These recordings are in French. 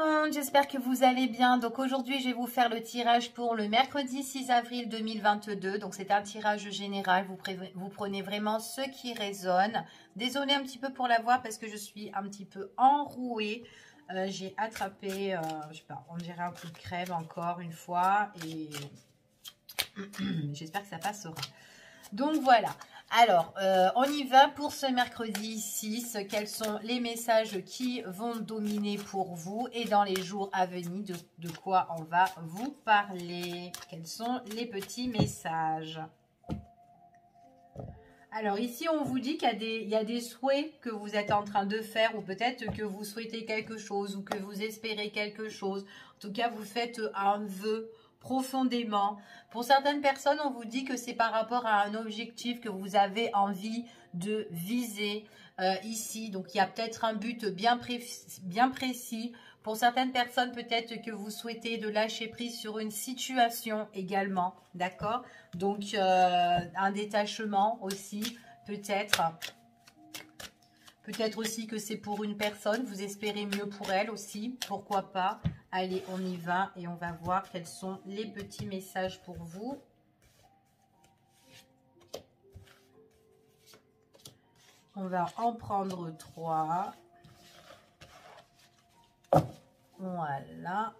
monde, j'espère que vous allez bien. Donc aujourd'hui, je vais vous faire le tirage pour le mercredi 6 avril 2022. Donc c'est un tirage général, vous prenez vraiment ce qui résonne. Désolée un petit peu pour la voix parce que je suis un petit peu enrouée. J'ai attrapé, je sais pas, on dirait un coup de crève encore une fois et j'espère que ça passera. Donc voilà. Alors, on y va pour ce mercredi 6. Quels sont les messages qui vont dominer pour vous et dans les jours à venir, de quoi on va vous parler? Quels sont les petits messages? Alors ici, on vous dit qu'il y a des souhaits que vous êtes en train de faire ou peut-être que vous souhaitez quelque chose ou que vous espérez quelque chose. En tout cas, vous faites un vœu profondément. Pour certaines personnes, on vous dit que c'est par rapport à un objectif que vous avez envie de viser ici. Donc, il y a peut-être un but bien précis. Pour certaines personnes, peut-être que vous souhaitez de lâcher prise sur une situation également, d'accord? Donc, un détachement aussi, peut-être. Peut-être aussi que c'est pour une personne, vous espérez mieux pour elle aussi, pourquoi pas. Allez, on y va et on va voir quels sont les petits messages pour vous. On va en prendre 3. Voilà.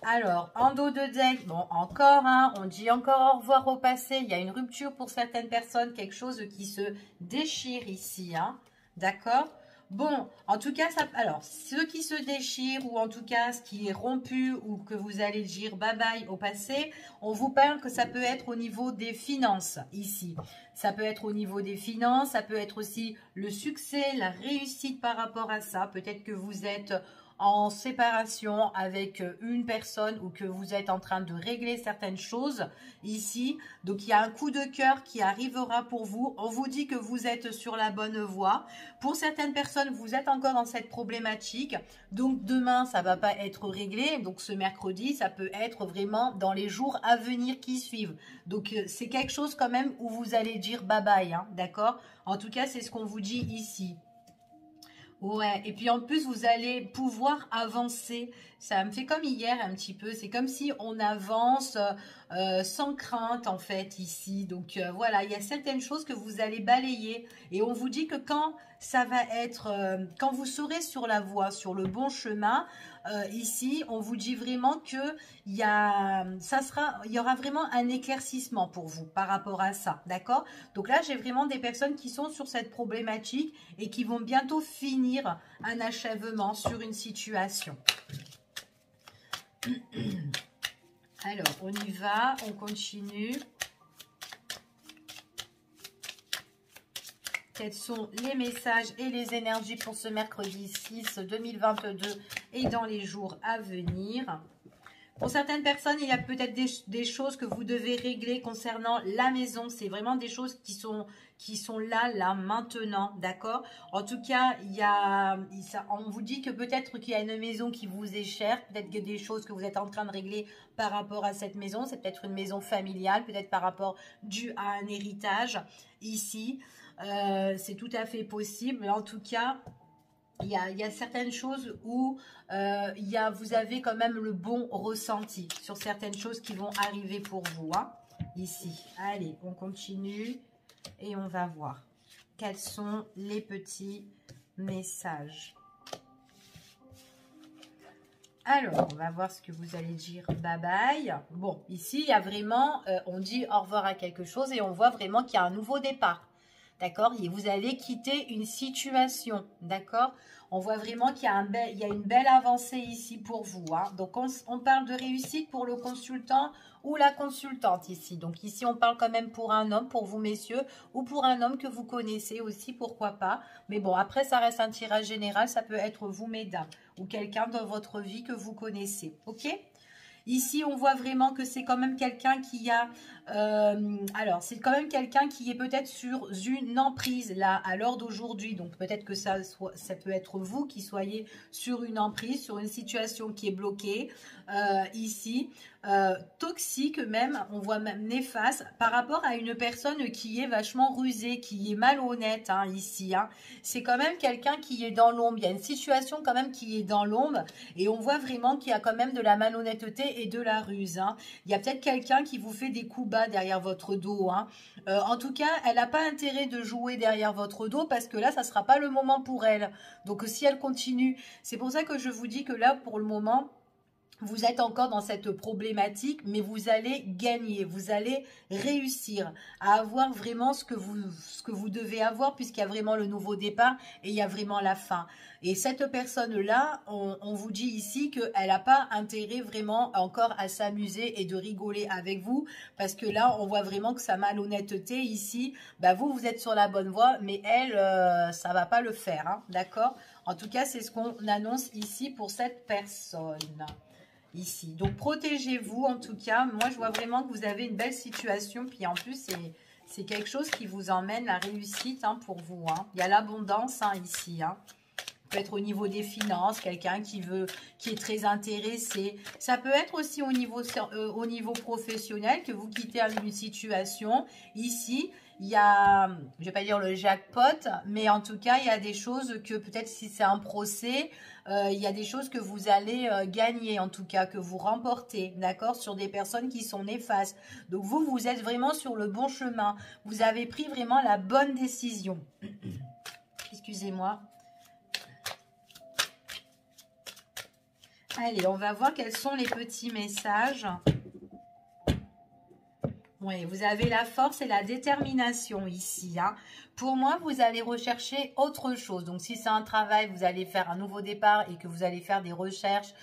Alors, en dos de deck, bon, encore, hein, on dit encore au revoir au passé. Il y a une rupture pour certaines personnes, quelque chose qui se déchire ici, hein, d'accord? Bon, en tout cas, alors, ce qui se déchire ou en tout cas, ce qui est rompu ou que vous allez dire bye-bye au passé, on vous parle que ça peut être au niveau des finances, ici. Ça peut être au niveau des finances, ça peut être aussi le succès, la réussite par rapport à ça. Peut-être que vous êtes en séparation avec une personne ou que vous êtes en train de régler certaines choses ici. Donc, il y a un coup de cœur qui arrivera pour vous. On vous dit que vous êtes sur la bonne voie. Pour certaines personnes, vous êtes encore dans cette problématique. Donc, demain, ça ne va pas être réglé. Donc, ce mercredi, ça peut être vraiment dans les jours à venir qui suivent. Donc, c'est quelque chose quand même où vous allez dire bye-bye, hein, d'accord? En tout cas, c'est ce qu'on vous dit ici. Ouais, et puis en plus, vous allez pouvoir avancer. Ça me fait comme hier un petit peu. C'est comme si on avance sans crainte en fait ici. Donc voilà, il y a certaines choses que vous allez balayer. Et on vous dit que quand ça va être, quand vous serez sur la voie, sur le bon chemin, ici, on vous dit vraiment que il y aura vraiment un éclaircissement pour vous par rapport à ça, d'accord? Donc là, j'ai vraiment des personnes qui sont sur cette problématique et qui vont bientôt finir un achèvement sur une situation. Alors, on y va, on continue. Quels sont les messages et les énergies pour ce mercredi 6 2022 et dans les jours à venir? Pour certaines personnes, il y a peut-être des choses que vous devez régler concernant la maison. C'est vraiment des choses qui sont là, maintenant, d'accord? En tout cas, on vous dit que peut-être qu'il y a une maison qui vous est chère. Peut-être qu'il y a des choses que vous êtes en train de régler par rapport à cette maison. C'est peut-être une maison familiale, peut-être par rapport dû à un héritage ici. C'est tout à fait possible. Mais en tout cas, il y a certaines choses où vous avez quand même le bon ressenti sur certaines choses qui vont arriver pour vous, hein, ici. Allez, on continue et on va voir quels sont les petits messages. Alors, on va voir ce que vous allez dire bye bye. Bon, ici, il y a vraiment, on dit au revoir à quelque chose et on voit vraiment qu'il y a un nouveau départ. D'accord? Et vous allez quitter une situation. D'accord? On voit vraiment qu'il y a une belle avancée ici pour vous, hein. Donc, on parle de réussite pour le consultant ou la consultante ici. Donc, ici, on parle quand même pour un homme, pour vous, messieurs, ou pour un homme que vous connaissez aussi, pourquoi pas. Mais bon, après, ça reste un tirage général. Ça peut être vous, mesdames, ou quelqu'un dans votre vie que vous connaissez. OK? Ici, on voit vraiment que c'est quand même quelqu'un qui a... alors, c'est quand même quelqu'un qui est peut-être sur une emprise, là, à l'heure d'aujourd'hui. Donc, peut-être que ça peut être vous qui soyez sur une emprise, sur une situation qui est bloquée, ici. toxique même, on voit même néfaste par rapport à une personne qui est vachement rusée, qui est malhonnête hein, ici. Hein. C'est quand même quelqu'un qui est dans l'ombre. Il y a une situation quand même qui est dans l'ombre et on voit vraiment qu'il y a quand même de la malhonnêteté et de la ruse. Hein. Il y a peut-être quelqu'un qui vous fait des coups bas derrière votre dos. Hein. En tout cas, elle n'a pas intérêt de jouer derrière votre dos parce que là, ça ne sera pas le moment pour elle. Donc si elle continue, c'est pour ça que je vous dis que là, pour le moment, vous êtes encore dans cette problématique, mais vous allez gagner, vous allez réussir à avoir vraiment ce que vous devez avoir, puisqu'il y a vraiment le nouveau départ et il y a vraiment la fin. Et cette personne-là, on vous dit ici qu'elle n'a pas intérêt vraiment encore à s'amuser et de rigoler avec vous, parce que là, on voit vraiment que sa malhonnêteté ici, bah vous êtes sur la bonne voie, mais elle, ça ne va pas le faire, hein, d'accord? En tout cas, c'est ce qu'on annonce ici pour cette personne. Ici. Donc, protégez-vous en tout cas. Moi, je vois vraiment que vous avez une belle situation. Puis en plus, c'est quelque chose qui vous emmène la réussite hein, pour vous. Hein. Il y a l'abondance hein, ici. Hein. Peut être au niveau des finances, quelqu'un qui est très intéressé. Ça peut être aussi au niveau professionnel que vous quittez une situation. Ici, il y a, je ne vais pas dire le jackpot, mais en tout cas, il y a des choses que peut-être si c'est un procès, il y a des choses que vous allez gagner, en tout cas, que vous remportez, d'accord, sur des personnes qui sont néfastes. Donc, vous êtes vraiment sur le bon chemin. Vous avez pris vraiment la bonne décision. Excusez-moi. Allez, on va voir quels sont les petits messages. Oui, vous avez la force et la détermination ici. Hein. Pour moi, vous allez rechercher autre chose. Donc, si c'est un travail, vous allez faire un nouveau départ et que vous allez faire des recherches,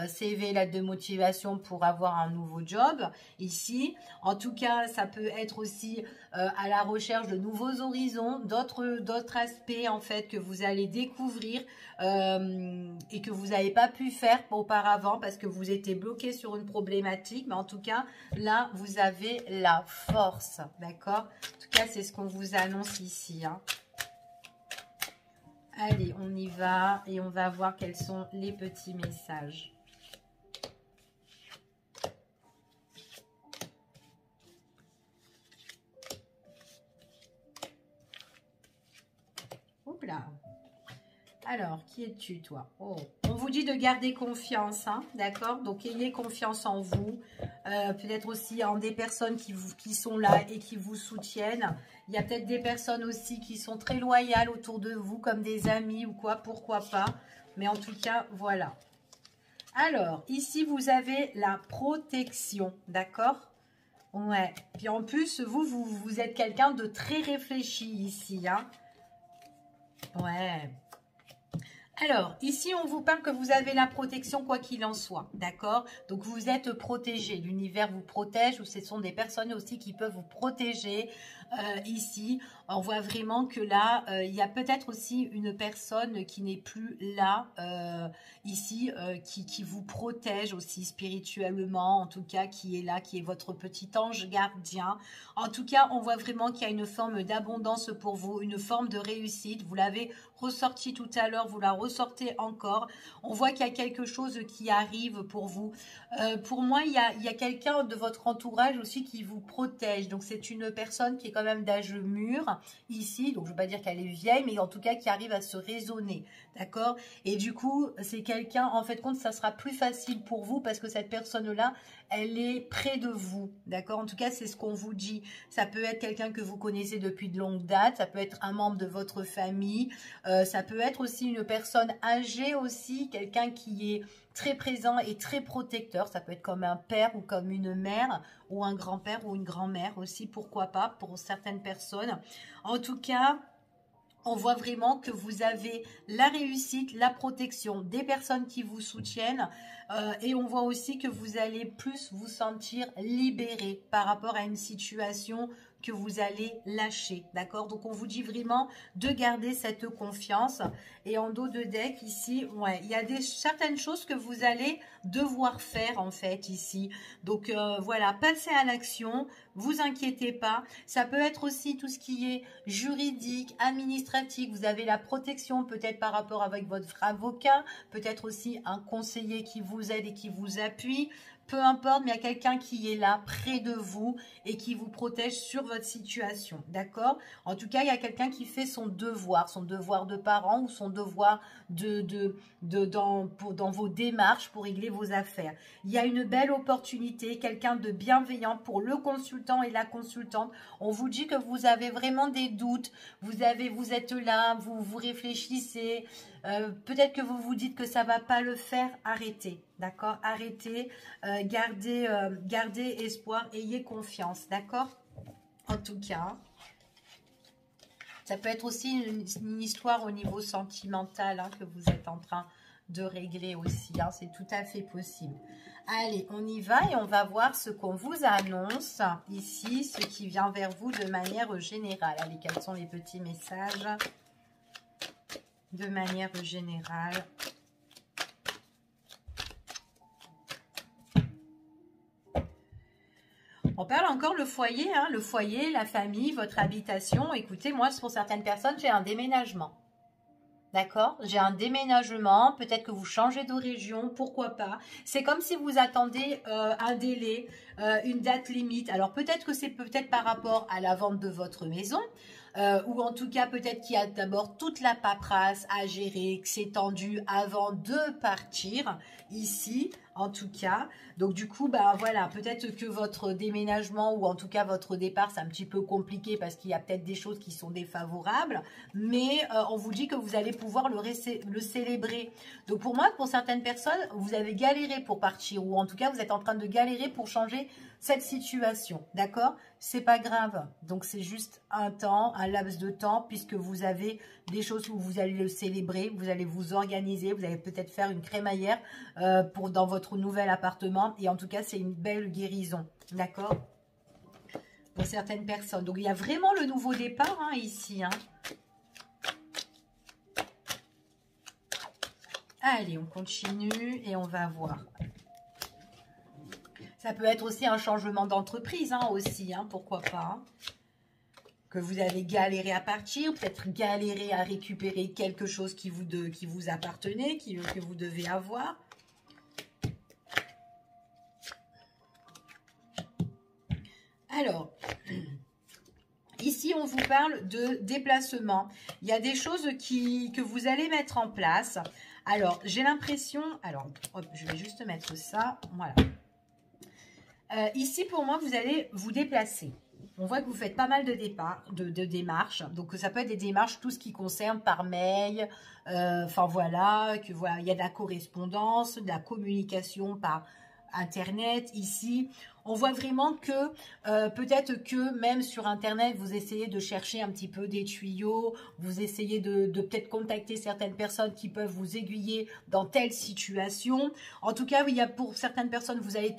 CV, lettre de motivation pour avoir un nouveau job ici. En tout cas, ça peut être aussi à la recherche de nouveaux horizons, d'autres aspects en fait que vous allez découvrir et que vous n'avez pas pu faire auparavant parce que vous étiez bloqué sur une problématique. Mais en tout cas, là, vous avez la force, d'accord? En tout cas, c'est ce qu'on vous annonce ici. Hein. Allez, on y va et on va voir quels sont les petits messages. Oups là. Alors, qui es-tu, toi? Oh. On vous dit de garder confiance, hein, d'accord? Donc, ayez confiance en vous. Peut-être aussi en des personnes qui sont là et qui vous soutiennent. Il y a peut-être des personnes aussi qui sont très loyales autour de vous, comme des amis ou quoi, pourquoi pas. Mais en tout cas, voilà. Alors, ici, vous avez la protection, d'accord? Ouais. Puis en plus, vous êtes quelqu'un de très réfléchi ici, hein? Ouais. Alors, ici, on vous parle que vous avez la protection quoi qu'il en soit, d'accord? Donc, vous êtes protégé. L'univers vous protège ou ce sont des personnes aussi qui peuvent vous protéger. Ici, on voit vraiment que là, il y a peut-être aussi une personne qui n'est plus là, ici, qui vous protège aussi spirituellement, en tout cas, qui est là, qui est votre petit ange gardien. En tout cas, on voit vraiment qu'il y a une forme d'abondance pour vous, une forme de réussite. Vous l'avez ressorti tout à l'heure, vous la ressortez encore. On voit qu'il y a quelque chose qui arrive pour vous. Pour moi, il y a quelqu'un de votre entourage aussi qui vous protège. Donc, c'est une personne qui est quand même d'âge mûr ici. Donc, je ne veux pas dire qu'elle est vieille, mais en tout cas qui arrive à se raisonner. D'accord? Et du coup, c'est quelqu'un, en fait, compte, ça sera plus facile pour vous parce que cette personne-là, elle est près de vous. D'accord? En tout cas, c'est ce qu'on vous dit. Ça peut être quelqu'un que vous connaissez depuis de longue date. Ça peut être un membre de votre famille. Ça peut être aussi une personne âgée aussi. Quelqu'un qui est très présent et très protecteur. Ça peut être comme un père ou comme une mère ou un grand-père ou une grand-mère aussi. Pourquoi pas pour certaines personnes. En tout cas, on voit vraiment que vous avez la réussite, la protection des personnes qui vous soutiennent et on voit aussi que vous allez plus vous sentir libéré par rapport à une situation que vous allez lâcher, d'accord? Donc, on vous dit vraiment de garder cette confiance. Et en dos de deck, ici, ouais, il y a certaines choses que vous allez devoir faire, en fait, ici. Donc, voilà, passez à l'action, vous inquiétez pas. Ça peut être aussi tout ce qui est juridique, administratif. Vous avez la protection, peut-être par rapport avec votre avocat, peut-être aussi un conseiller qui vous aide et qui vous appuie. peu importe, mais il y a quelqu'un qui est là, près de vous, et qui vous protège sur votre situation, d'accord? En tout cas, il y a quelqu'un qui fait son devoir de parent ou son devoir dans vos démarches pour régler vos affaires. Il y a une belle opportunité, quelqu'un de bienveillant pour le consultant et la consultante. On vous dit que vous avez vraiment des doutes, vous êtes là, vous réfléchissez, peut-être que vous vous dites que ça ne va pas le faire, arrêtez, d'accord? Arrêtez, gardez espoir, ayez confiance, d'accord? En tout cas, ça peut être aussi une histoire au niveau sentimental hein, que vous êtes en train de régler aussi, hein, c'est tout à fait possible. Allez, on y va et on va voir ce qu'on vous annonce ici, ce qui vient vers vous de manière générale. Allez, quels sont les petits messages de manière générale? On parle encore le foyer, hein, le foyer, la famille, votre habitation. Écoutez, moi, pour certaines personnes, j'ai un déménagement. D'accord? J'ai un déménagement, peut-être que vous changez de région, pourquoi pas. C'est comme si vous attendez un délai, une date limite. Alors peut-être que c'est peut-être par rapport à la vente de votre maison, ou en tout cas peut-être qu'il y a d'abord toute la paperasse à gérer, que c'est tendu avant de partir ici, en tout cas. Donc du coup, bah voilà, peut-être que votre déménagement ou en tout cas votre départ, c'est un petit peu compliqué parce qu'il y a peut-être des choses qui sont défavorables, mais on vous dit que vous allez pouvoir le célébrer. Donc pour moi, pour certaines personnes, vous avez galéré pour partir ou en tout cas, vous êtes en train de galérer pour changer cette situation, d'accord? C'est pas grave. Donc c'est juste un temps, un laps de temps puisque vous avez des choses où vous allez le célébrer, vous allez vous organiser, vous allez peut-être faire une crémaillère dans votre nouvel appartement et en tout cas, c'est une belle guérison, d'accord? Pour certaines personnes. Donc il y a vraiment le nouveau départ hein, ici, hein. Allez, on continue et on va voir. Ça peut être aussi un changement d'entreprise, hein, aussi, hein, pourquoi pas. Hein. Que vous avez galéré à partir, peut-être galéré à récupérer quelque chose qui vous appartenait, que vous devez avoir. Alors, ici, on vous parle de déplacement. Il y a des choses que vous allez mettre en place. Alors, j'ai l'impression... Alors, hop, je vais juste mettre ça. Voilà. Ici, pour moi, vous allez vous déplacer. On voit que vous faites pas mal de démarches. Donc, ça peut être des démarches, tout ce qui concerne par mail. Enfin, voilà, il y a de la correspondance, de la communication par Internet. Ici, on voit vraiment que peut-être que même sur Internet, vous essayez de chercher un petit peu des tuyaux, vous essayez de peut-être contacter certaines personnes qui peuvent vous aiguiller dans telle situation. En tout cas, il y a pour certaines personnes, vous allez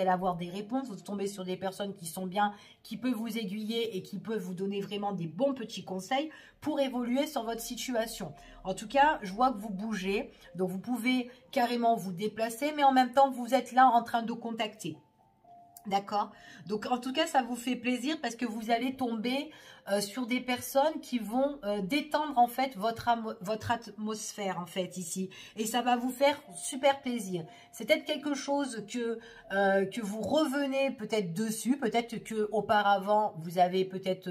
avoir des réponses, vous tombez sur des personnes qui sont bien, qui peuvent vous aiguiller et qui peuvent vous donner vraiment des bons petits conseils pour évoluer sur votre situation. En tout cas, je vois que vous bougez, donc vous pouvez carrément vous déplacer, mais en même temps, vous êtes là en train de contacter. D'accord? Donc, en tout cas, ça vous fait plaisir parce que vous allez tomber sur des personnes qui vont détendre, en fait, votre atmosphère, en fait, ici. Et ça va vous faire super plaisir. C'est peut-être quelque chose que vous revenez peut-être dessus. Peut-être qu'auparavant, vous avez peut-être...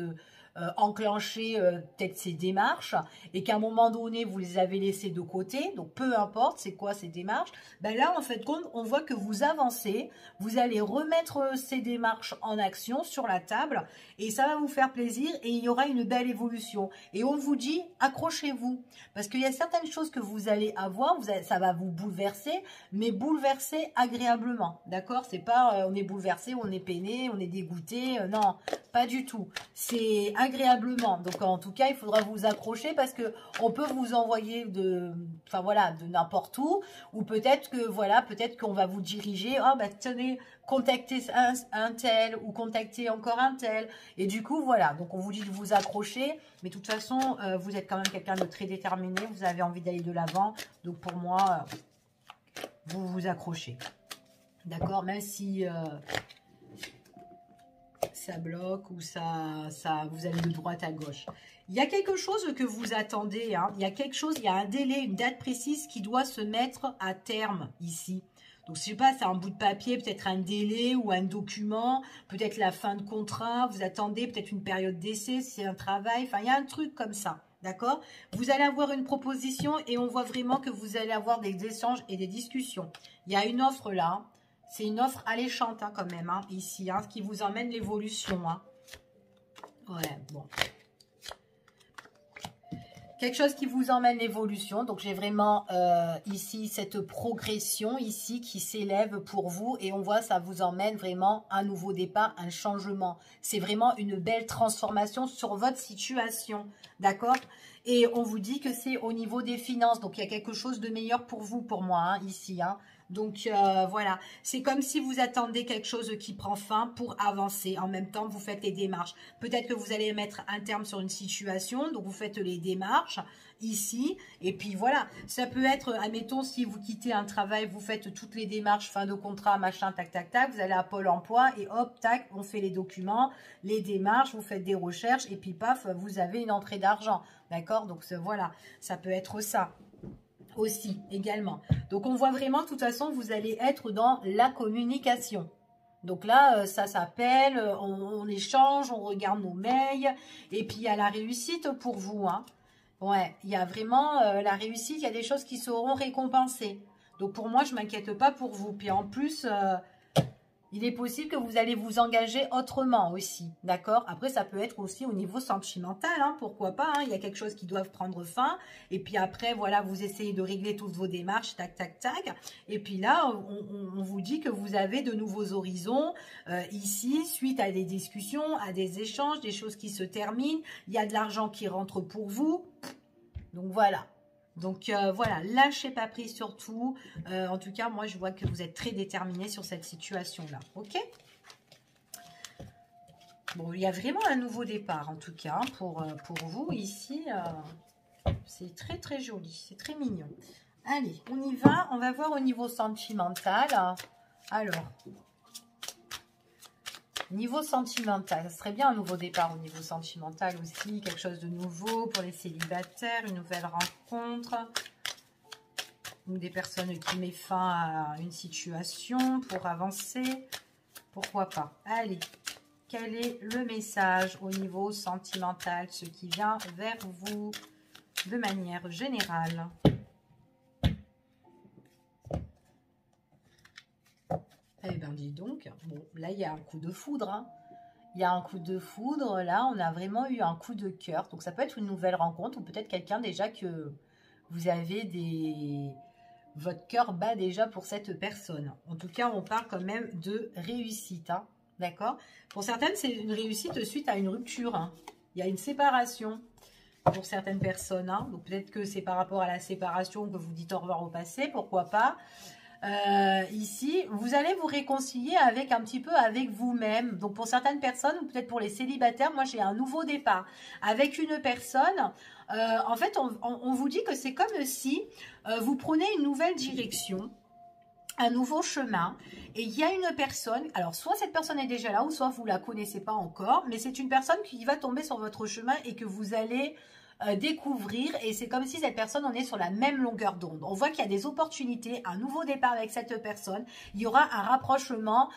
enclencher peut-être ces démarches et qu'à un moment donné vous les avez laissées de côté, donc peu importe c'est quoi ces démarches, ben là en fait compte on voit que vous avancez, vous allez remettre ces démarches en action sur la table et ça va vous faire plaisir et il y aura une belle évolution et on vous dit accrochez-vous parce qu'il y a certaines choses que vous allez avoir, ça va vous bouleverser mais bouleverser agréablement, d'accord? C'est pas on est bouleversé, on est peiné, on est dégoûté, non pas du tout, c'est agréablement. Donc en tout cas, il faudra vous accrocher parce que on peut vous envoyer de n'importe où ou peut-être que voilà, peut-être qu'on va vous diriger. Oh bah tenez, contactez un tel ou contactez encore un tel. Et du coup voilà, donc on vous dit de vous accrocher, mais de toute façon vous êtes quand même quelqu'un de très déterminé. Vous avez envie d'aller de l'avant. Donc pour moi, vous vous accrochez. D'accord, même si ça bloque ou vous allez de droite à gauche. Il y a quelque chose que vous attendez, hein. Il y a un délai, une date précise qui doit se mettre à terme ici. Donc, je sais pas, c'est un bout de papier, peut-être un délai ou un document, peut-être la fin de contrat, vous attendez peut-être une période d'essai, c'est un travail, enfin, il y a un truc comme ça, d'accord? Vous allez avoir une proposition et on voit vraiment que vous allez avoir des échanges et des discussions. Il y a une offre là, c'est une offre alléchante hein, quand même, hein, ici, hein, qui vous emmène l'évolution. Hein. Ouais, bon. Quelque chose qui vous emmène l'évolution. Donc, j'ai vraiment ici cette progression ici qui s'élève pour vous. Et on voit, ça vous emmène vraiment un nouveau départ, un changement. C'est vraiment une belle transformation sur votre situation. D'accord? Et on vous dit que c'est au niveau des finances. Donc, il y a quelque chose de meilleur pour vous, pour moi, hein, ici. Hein. Donc, voilà. C'est comme si vous attendez quelque chose qui prend fin pour avancer. En même temps, vous faites les démarches. Peut-être que vous allez mettre un terme sur une situation. Donc, vous faites les démarches ici. Et puis, voilà. Ça peut être, admettons, si vous quittez un travail, vous faites toutes les démarches, fin de contrat, machin, tac, tac, tac. Vous allez à Pôle emploi et hop, tac, on fait les documents, les démarches, vous faites des recherches. Et puis, paf, vous avez une entrée d'argent. D'accord? Donc, voilà. Ça peut être ça. Aussi, également. Donc, on voit vraiment, de toute façon, vous allez être dans la communication. Donc là, ça s'appelle, on échange, on regarde nos mails. Et puis, il y a la réussite pour vous. Hein. Ouais, il y a vraiment la réussite. Il y a des choses qui seront récompensées. Donc, pour moi, je ne m'inquiète pas pour vous. Puis, en plus... il est possible que vous allez vous engager autrement aussi, d'accord? Après, ça peut être aussi au niveau sentimental, hein, pourquoi pas, hein, il y a quelque chose qui doit prendre fin. Et puis après, voilà, vous essayez de régler toutes vos démarches, tac, tac, tac. Et puis là, on vous dit que vous avez de nouveaux horizons ici, suite à des discussions, à des échanges, des choses qui se terminent. Il y a de l'argent qui rentre pour vous. Donc voilà. Donc voilà, lâchez pas prise surtout. En tout cas, moi, je vois que vous êtes très déterminé sur cette situation-là. Ok? Bon, il y a vraiment un nouveau départ, en tout cas, pour vous ici. C'est très, très joli. C'est très mignon. Allez, on y va. On va voir au niveau sentimental. Alors... Niveau sentimental, ça serait bien un nouveau départ au niveau sentimental aussi, quelque chose de nouveau pour les célibataires, une nouvelle rencontre, ou des personnes qui mettent fin à une situation pour avancer, pourquoi pas. Allez, quel est le message au niveau sentimental, ce qui vient vers vous de manière générale ? Eh bien, dis donc, bon, là, il y a un coup de foudre. Hein. Il y a un coup de foudre. Là, on a vraiment eu un coup de cœur. Donc, ça peut être une nouvelle rencontre ou peut-être quelqu'un déjà que vous avez des... Votre cœur bat déjà pour cette personne. En tout cas, on parle quand même de réussite. Hein. D'accord? Pour certaines, c'est une réussite suite à une rupture. Hein. Il y a une séparation pour certaines personnes. Hein. Donc, peut-être que c'est par rapport à la séparation que vous dites au revoir au passé. Pourquoi pas? Ici, vous allez vous réconcilier avec un petit peu avec vous-même. Donc, pour certaines personnes, ou peut-être pour les célibataires, moi, j'ai un nouveau départ. Avec une personne, en fait, on vous dit que c'est comme si vous prenez une nouvelle direction, un nouveau chemin, et il y a une personne, alors soit cette personne est déjà là, ou soit vous la connaissez pas encore, mais c'est une personne qui va tomber sur votre chemin et que vous allez... découvrir, et c'est comme si cette personne on est sur la même longueur d'onde. On voit qu'il y a des opportunités, un nouveau départ avec cette personne, il y aura un rapprochement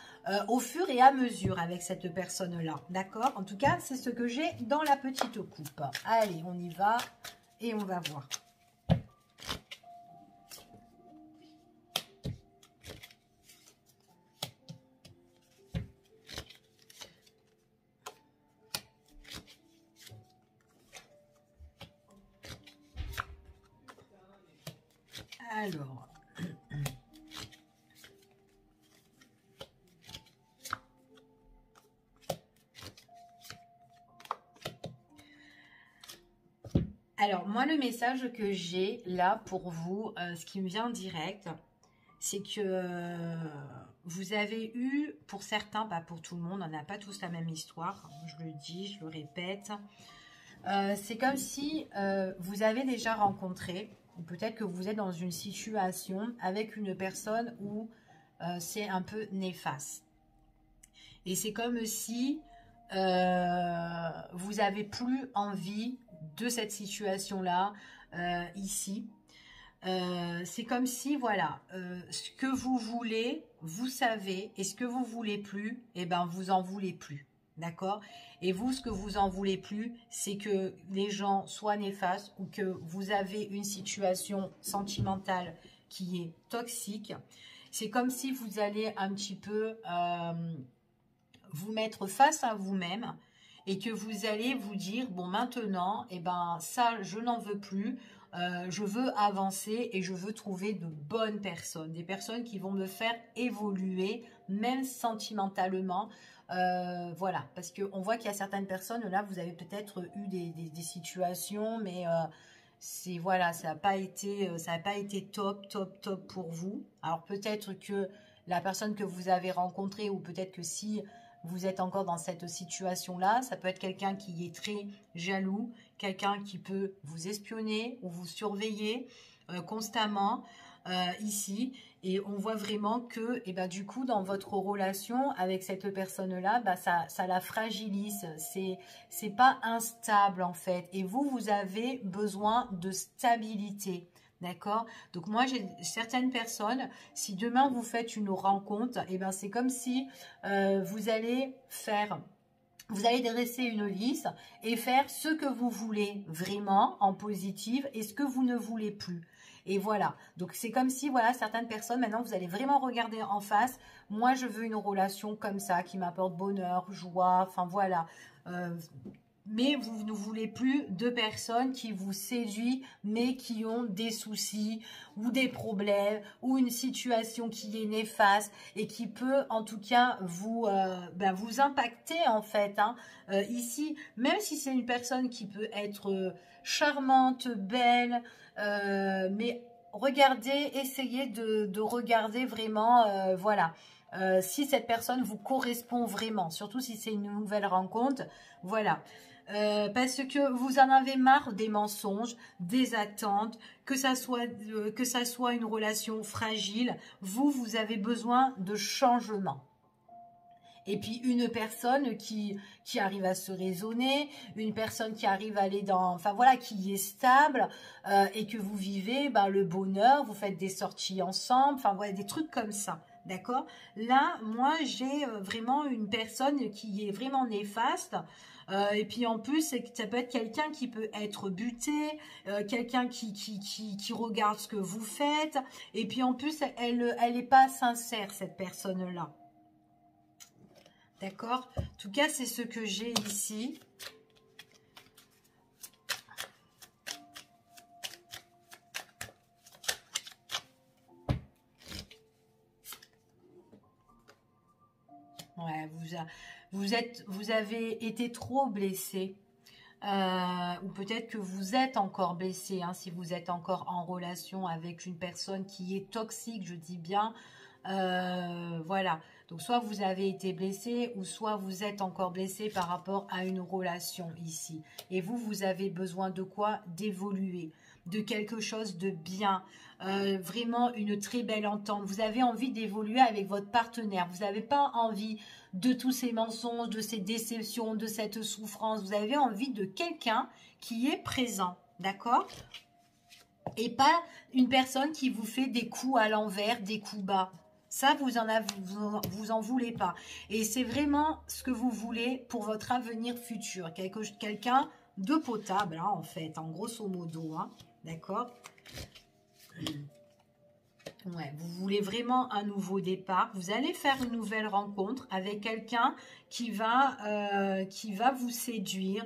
au fur et à mesure avec cette personne-là, d'accord? En tout cas, c'est ce que j'ai dans la petite coupe. Allez, on y va et on va voir. Alors, moi, le message que j'ai là pour vous, ce qui me vient direct, c'est que vous avez eu, pour certains, pas pour tout le monde, on n'a pas tous la même histoire, je le dis, je le répète, c'est comme si vous avez déjà rencontré, ou peut-être que vous êtes dans une situation avec une personne où c'est un peu néfaste. Et c'est comme si vous n'avez plus envie de cette situation-là ici. C'est comme si, voilà, ce que vous voulez, vous savez, et ce que vous voulez plus, eh ben, vous en voulez plus. D'accord? Et vous, ce que vous en voulez plus, c'est que les gens soient néfastes ou que vous avez une situation sentimentale qui est toxique. C'est comme si vous allez un petit peu vous mettre face à vous-même et que vous allez vous dire, bon maintenant, eh ben, ça, je n'en veux plus. Je veux avancer et je veux trouver de bonnes personnes, des personnes qui vont me faire évoluer, même sentimentalement. Voilà, parce qu'on voit qu'il y a certaines personnes, là, vous avez peut-être eu des situations, mais c'est voilà, ça n'a pas été top, top, top pour vous. Alors peut-être que la personne que vous avez rencontrée, ou peut-être que si vous êtes encore dans cette situation-là, ça peut être quelqu'un qui est très jaloux, quelqu'un qui peut vous espionner ou vous surveiller constamment ici. Et on voit vraiment que, et ben, du coup, dans votre relation avec cette personne-là, bah, ça la fragilise. C'est pas instable, en fait. Et vous, vous avez besoin de stabilité. D'accord? Donc moi, j'ai certaines personnes, si demain vous faites une rencontre, et ben c'est comme si vous allez dresser une liste et faire ce que vous voulez vraiment en positif et ce que vous ne voulez plus. Et voilà, donc c'est comme si, voilà, certaines personnes, maintenant, vous allez vraiment regarder en face. Moi, je veux une relation comme ça, qui m'apporte bonheur, joie, enfin voilà. Mais vous ne voulez plus de personnes qui vous séduisent, mais qui ont des soucis ou des problèmes ou une situation qui est néfaste et qui peut en tout cas vous impacter en fait. Hein. Ici, même si c'est une personne qui peut être charmante, belle, mais regardez, essayez de regarder vraiment, voilà. Si cette personne vous correspond vraiment, surtout si c'est une nouvelle rencontre, voilà. Parce que vous en avez marre des mensonges, des attentes, que ça soit une relation fragile. Vous avez besoin de changement. Et puis une personne qui arrive à se raisonner, une personne qui arrive à aller dans, enfin voilà, qui est stable et que vous vivez le bonheur, vous faites des sorties ensemble, enfin voilà, des trucs comme ça. D'accord? Là, moi, j'ai vraiment une personne qui est vraiment néfaste. Et puis en plus, ça peut être quelqu'un qui peut être buté, quelqu'un qui regarde ce que vous faites. Et puis en plus, elle n'est pas sincère, cette personne-là. D'accord? En tout cas, c'est ce que j'ai ici. Ouais, vous avez été trop blessé. Ou peut-être que vous êtes encore blessé, hein, si vous êtes encore en relation avec une personne qui est toxique, je dis bien. Voilà, donc soit vous avez été blessé ou soit vous êtes encore blessé par rapport à une relation ici. Et vous avez besoin de quoi? D'évoluer, de quelque chose de bien, vraiment une très belle entente. Vous avez envie d'évoluer avec votre partenaire. Vous n'avez pas envie de tous ces mensonges, de ces déceptions, de cette souffrance. Vous avez envie de quelqu'un qui est présent, d'accord? Et pas une personne qui vous fait des coups à l'envers, des coups bas. Ça, vous en voulez pas. Et c'est vraiment ce que vous voulez pour votre avenir futur. Quelqu'un de potable, hein, en fait, en grosso modo. Hein, d'accord? Ouais, vous voulez vraiment un nouveau départ. Vous allez faire une nouvelle rencontre avec quelqu'un qui va vous séduire.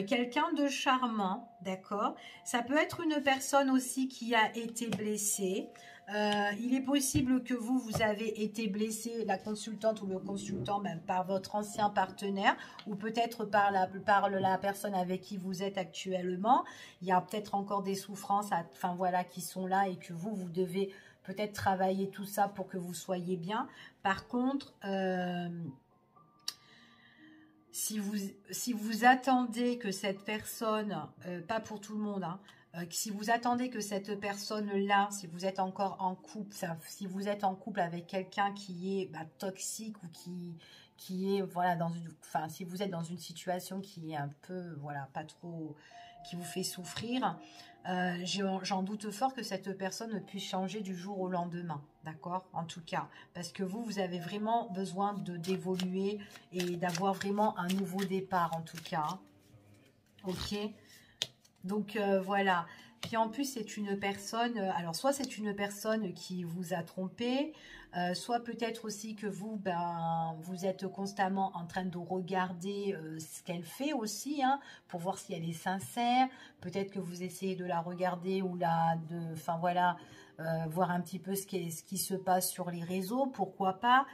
Quelqu'un de charmant, d'accord? Ça peut être une personne aussi qui a été blessée. Il est possible que vous avez été blessé, la consultante ou le consultant, même par votre ancien partenaire ou peut-être par la personne avec qui vous êtes actuellement. Il y a peut-être encore des souffrances, enfin voilà, qui sont là et que vous devez peut-être travailler tout ça pour que vous soyez bien. Par contre, si vous attendez que cette personne, pas pour tout le monde, hein, si vous attendez que cette personne-là, si vous êtes encore en couple, si vous êtes en couple avec quelqu'un qui est toxique ou qui est, voilà, dans une, enfin, si vous êtes dans une situation qui est un peu, voilà, pas trop, qui vous fait souffrir, j'en doute fort que cette personne puisse changer du jour au lendemain, d'accord? En tout cas, parce que vous avez vraiment besoin d'évoluer et d'avoir vraiment un nouveau départ, en tout cas, hein. Ok? Donc, voilà. Puis en plus, c'est une personne, alors soit c'est une personne qui vous a trompé, soit peut-être aussi que vous, ben, vous êtes constamment en train de regarder ce qu'elle fait aussi, hein, pour voir si elle est sincère. Peut-être que vous essayez de la regarder ou enfin voilà, voir un petit peu ce qui se passe sur les réseaux, pourquoi pas.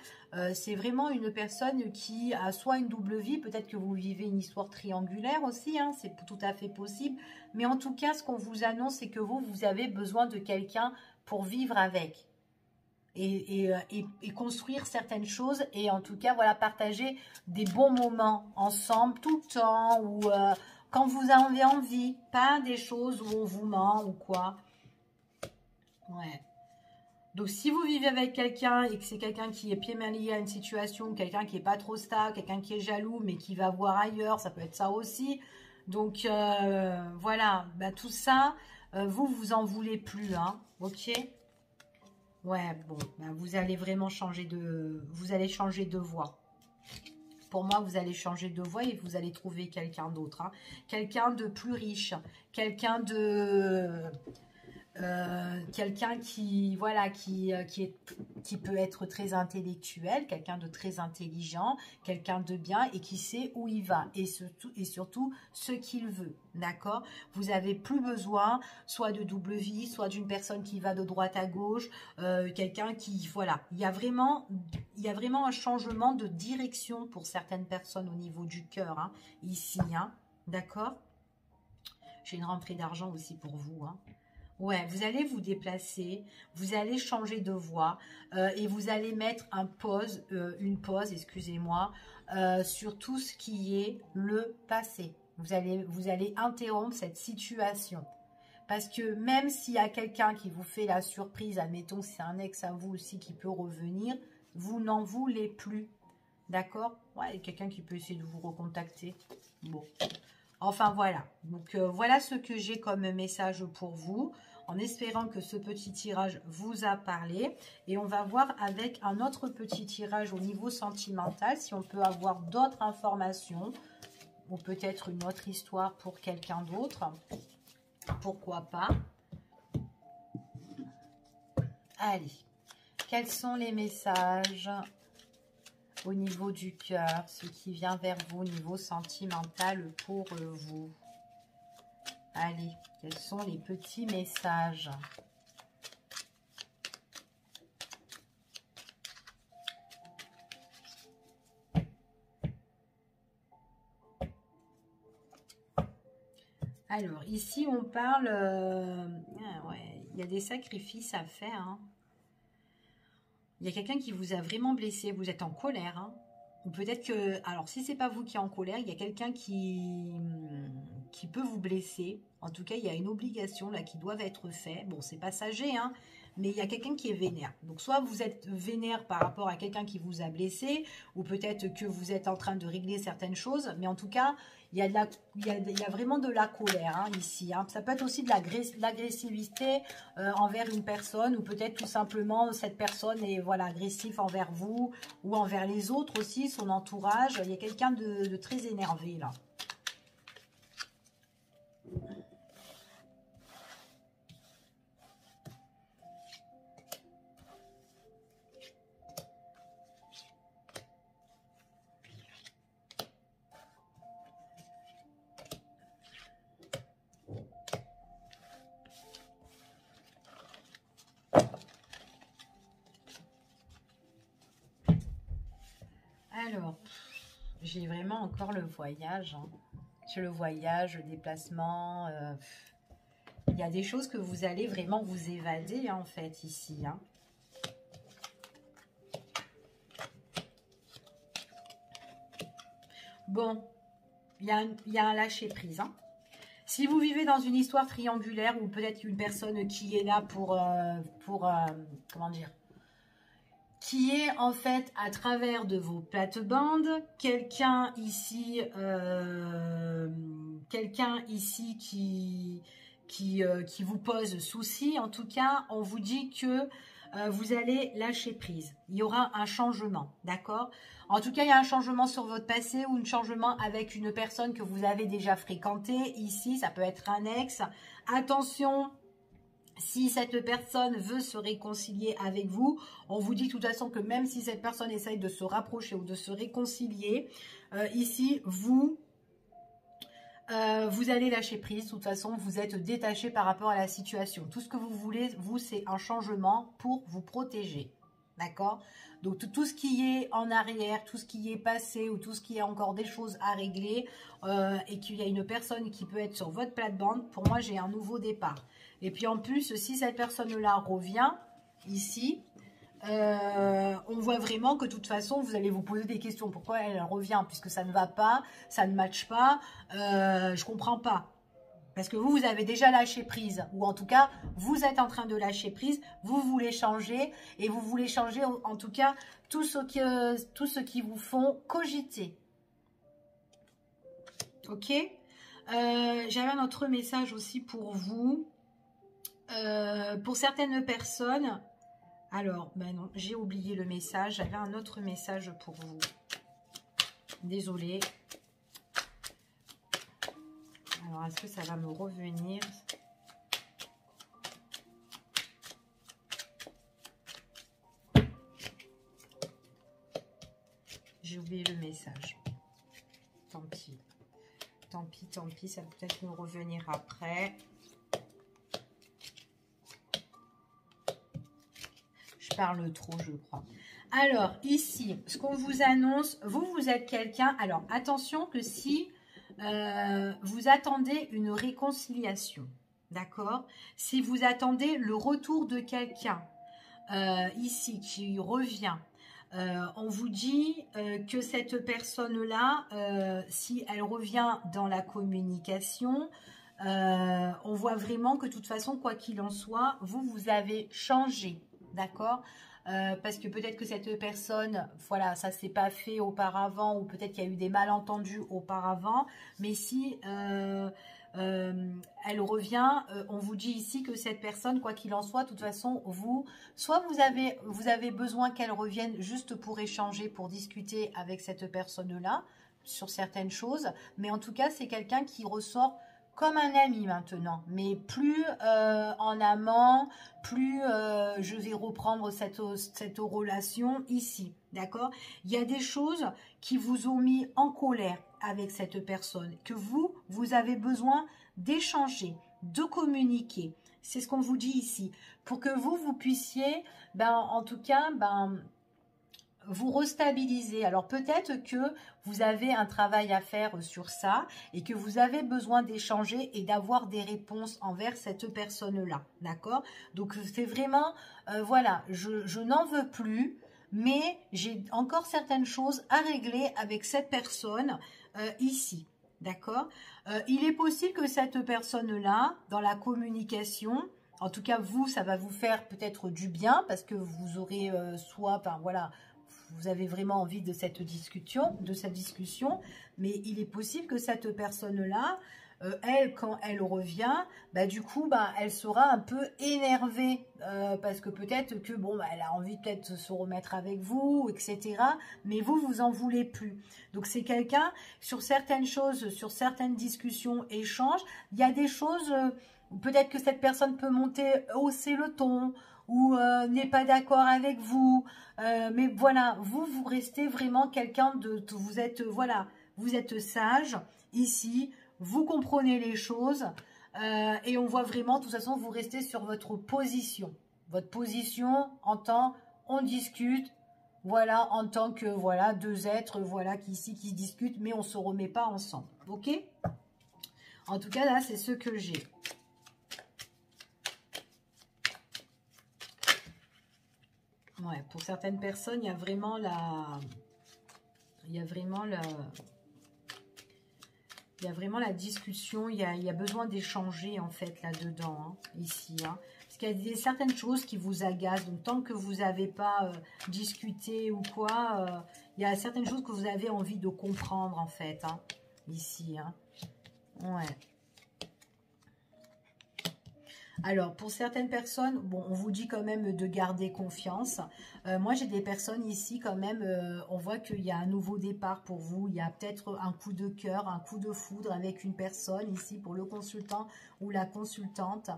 C'est vraiment une personne qui a soit une double vie, peut-être que vous vivez une histoire triangulaire aussi, hein, c'est tout à fait possible. Mais en tout cas, ce qu'on vous annonce, c'est que vous avez besoin de quelqu'un pour vivre avec. Et construire certaines choses. Et en tout cas, voilà, partager des bons moments ensemble tout le temps. Ou quand vous avez envie. Pas des choses où on vous ment ou quoi. Ouais. Donc, si vous vivez avec quelqu'un et que c'est quelqu'un qui est pieds mains liés à une situation, quelqu'un qui est pas trop stable, quelqu'un qui est jaloux, mais qui va voir ailleurs, ça peut être ça aussi. Donc, voilà, bah, tout ça, vous en voulez plus, hein, ok? Ouais, bon, bah, vous allez vraiment changer vous allez changer de voie. Pour moi, vous allez changer de voie et vous allez trouver quelqu'un d'autre, hein. Quelqu'un de plus riche, quelqu'un quelqu'un qui, voilà, qui peut être très intellectuel, quelqu'un de très intelligent, quelqu'un de bien et qui sait où il va et surtout ce qu'il veut, d'accord? Vous avez plus besoin soit de double vie, soit d'une personne qui va de droite à gauche, quelqu'un qui, voilà, il y a vraiment un changement de direction pour certaines personnes au niveau du cœur, hein, ici, hein, d'accord? J'ai une rentrée d'argent aussi pour vous, hein. Ouais, vous allez vous déplacer, vous allez changer de voie et vous allez mettre une pause, excusez-moi, sur tout ce qui est le passé. Vous allez interrompre cette situation. Parce que même s'il y a quelqu'un qui vous fait la surprise, admettons c'est un ex à vous aussi qui peut revenir, vous n'en voulez plus. D'accord? Ouais, il y a quelqu'un qui peut essayer de vous recontacter. Bon. Enfin, voilà. Donc, voilà ce que j'ai comme message pour vous, en espérant que ce petit tirage vous a parlé. Et on va voir avec un autre petit tirage au niveau sentimental, si on peut avoir d'autres informations, ou peut-être une autre histoire pour quelqu'un d'autre. Pourquoi pas? Allez. Quels sont les messages au niveau du cœur, ce qui vient vers vous au niveau sentimental pour vous? Allez, quels sont les petits messages? Alors, ici, on parle... ouais, il y a des sacrifices à faire, hein. Il y a quelqu'un qui vous a vraiment blessé, vous êtes en colère, hein. Ou peut-être que, alors si c'est pas vous qui êtes en colère, il y a quelqu'un qui peut vous blesser. En tout cas, il y a une obligation là qui doit être faite. Bon, c'est passager, hein, mais il y a quelqu'un qui est vénère. Donc soit vous êtes vénère par rapport à quelqu'un qui vous a blessé, ou peut-être que vous êtes en train de régler certaines choses, mais en tout cas, il y a vraiment de la colère, hein, ici, hein. Ça peut être aussi de l'agressivité envers une personne, ou peut-être tout simplement cette personne est, voilà, agressive envers vous ou envers les autres aussi, son entourage. Il y a quelqu'un de très énervé là. Alors, j'ai vraiment encore le voyage, hein. Sur le voyage, le déplacement, il y a des choses que vous allez vraiment vous évader, hein, en fait, ici, hein. Bon, il y a un lâcher-prise, hein. Si vous vivez dans une histoire triangulaire ou peut-être une personne qui est là pour comment dire, qui est en fait à travers de vos plates-bandes, quelqu'un ici qui vous pose souci. En tout cas, on vous dit que vous allez lâcher prise. Il y aura un changement, d'accord? En tout cas, il y a un changement sur votre passé ou un changement avec une personne que vous avez déjà fréquentée. Ici, ça peut être un ex. Attention, si cette personne veut se réconcilier avec vous, on vous dit de toute façon que même si cette personne essaye de se rapprocher ou de se réconcilier, ici, vous allez lâcher prise. De toute façon, vous êtes détaché par rapport à la situation. Tout ce que vous voulez, vous, c'est un changement pour vous protéger. D'accord? Donc, tout ce qui est en arrière, tout ce qui est passé ou tout ce qui est encore des choses à régler et qu'il y a une personne qui peut être sur votre plate-bande, pour moi, j'ai un nouveau départ. Et puis, en plus, si cette personne-là revient ici, on voit vraiment que de toute façon, vous allez vous poser des questions. Pourquoi elle revient? Puisque ça ne va pas, ça ne matche pas, je comprends pas. Parce que vous avez déjà lâché prise, ou en tout cas, vous êtes en train de lâcher prise, vous voulez changer, et vous voulez changer en tout cas tout ce qui vous font cogiter. Ok? J'avais un autre message aussi pour vous. Pour certaines personnes, alors, ben non, j'ai oublié le message, j'avais un autre message pour vous. Désolée. Alors, est-ce que ça va me revenir? J'ai oublié le message. Tant pis. Tant pis, tant pis. Ça va peut-être me revenir après. Je parle trop, je crois. Alors, ici, ce qu'on vous annonce, vous êtes quelqu'un... Alors, attention que si... vous attendez une réconciliation, d'accord? Si vous attendez le retour de quelqu'un ici qui revient, on vous dit que cette personne-là, si elle revient dans la communication, on voit vraiment que de toute façon, quoi qu'il en soit, vous avez changé, d'accord? Parce que peut-être que cette personne, voilà, ça s'est pas fait auparavant, ou peut-être qu'il y a eu des malentendus auparavant, mais si elle revient, on vous dit ici que cette personne, quoi qu'il en soit, de toute façon, soit vous avez besoin qu'elle revienne juste pour échanger, pour discuter avec cette personne-là sur certaines choses, mais en tout cas, c'est quelqu'un qui ressort comme un ami maintenant, mais plus en amont, plus je vais reprendre cette relation ici, d'accord? Il y a des choses qui vous ont mis en colère avec cette personne, que vous avez besoin d'échanger, de communiquer. C'est ce qu'on vous dit ici, pour que vous puissiez, en tout cas, vous restabiliser. Alors peut-être que vous avez un travail à faire sur ça et que vous avez besoin d'échanger et d'avoir des réponses envers cette personne-là. D'accord? Donc c'est vraiment, voilà, je n'en veux plus, mais j'ai encore certaines choses à régler avec cette personne ici. D'accord? Il est possible que cette personne-là, dans la communication, en tout cas vous, ça va vous faire peut-être du bien parce que vous aurez soit, voilà, vous avez vraiment envie de cette discussion, mais il est possible que cette personne-là, elle, quand elle revient, du coup, elle sera un peu énervée, parce que peut-être que, elle a envie peut-être de se remettre avec vous, etc., mais vous en voulez plus. Donc, c'est quelqu'un, sur certaines choses, sur certaines discussions, échanges, il y a des choses, peut-être que cette personne peut hausser le ton, ou n'est pas d'accord avec vous, mais voilà, vous restez vraiment quelqu'un vous êtes, voilà, vous êtes sage ici, vous comprenez les choses, et on voit vraiment, de toute façon, vous restez sur votre position on discute, voilà, en tant que, voilà, deux êtres, voilà, qui se discutent, mais on se remet pas ensemble, ok? En tout cas, là, c'est ce que j'ai. Ouais, pour certaines personnes, il y a vraiment la discussion, il y a besoin d'échanger en fait là-dedans, hein, ici. Hein. Parce qu'il y a certaines choses qui vous agacent. Donc, tant que vous n'avez pas discuté ou quoi, il y a certaines choses que vous avez envie de comprendre, en fait, hein, ici. Hein. Ouais. Alors, pour certaines personnes, bon, on vous dit quand même de garder confiance. Moi, j'ai des personnes ici quand même, on voit qu'il y a un nouveau départ pour vous. Il y a peut-être un coup de cœur, un coup de foudre avec une personne ici pour le consultant ou la consultante.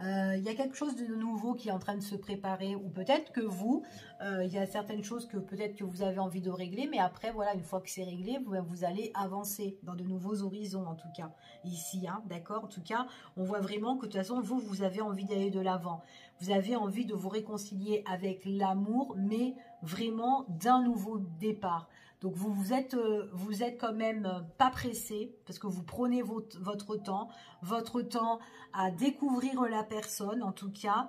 Il y a quelque chose de nouveau qui est en train de se préparer, ou peut-être que vous, il y a certaines choses que peut-être que vous avez envie de régler, mais après, voilà, une fois que c'est réglé, vous allez avancer dans de nouveaux horizons, en tout cas, ici, hein, d'accord? En tout cas, on voit vraiment que de toute façon, vous avez envie d'aller de l'avant. Vous avez envie de vous réconcilier avec l'amour, mais vraiment d'un nouveau départ. Donc, vous êtes quand même pas pressé, parce que vous prenez votre temps à découvrir la personne, en tout cas.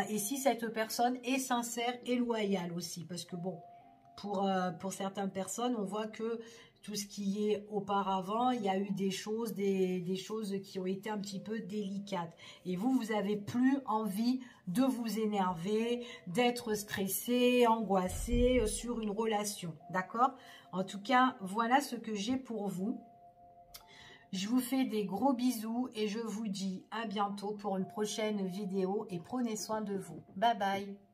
Et si cette personne est sincère et loyale aussi, parce que bon, pour certaines personnes, on voit que tout ce qui est auparavant, il y a eu des choses qui ont été un petit peu délicates. Et vous avez plus envie de vous énerver, d'être stressé, angoissé sur une relation. D'accord? En tout cas, voilà ce que j'ai pour vous. Je vous fais des gros bisous et je vous dis à bientôt pour une prochaine vidéo et prenez soin de vous. Bye bye!